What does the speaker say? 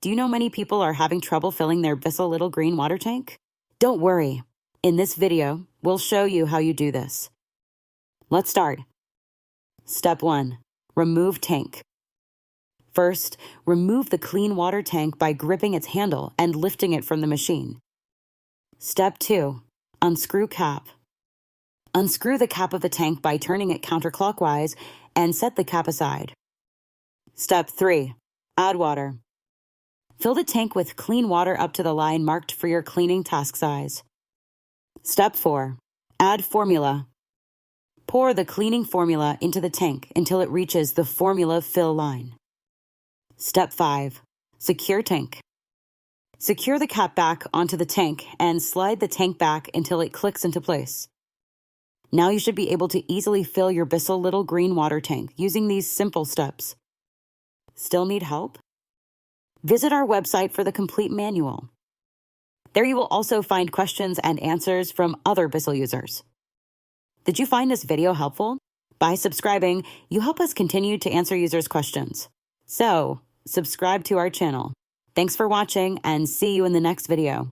Do you know many people are having trouble filling their Bissell Little Green water tank? Don't worry. In this video, we'll show you how you do this. Let's start. Step 1. Remove tank. First, remove the clean water tank by gripping its handle and lifting it from the machine. Step 2. Unscrew cap. Unscrew the cap of the tank by turning it counterclockwise and set the cap aside. Step 3. Add water. Fill the tank with clean water up to the line marked for your cleaning task size. Step 4. Add formula. Pour the cleaning formula into the tank until it reaches the formula fill line. Step 5. Secure tank. Secure the cap back onto the tank and slide the tank back until it clicks into place. Now you should be able to easily fill your Bissell Little Green water tank using these simple steps. Still need help? Visit our website for the complete manual. There you will also find questions and answers from other Bissell users. Did you find this video helpful? By subscribing, you help us continue to answer users' questions. So, subscribe to our channel. Thanks for watching and see you in the next video.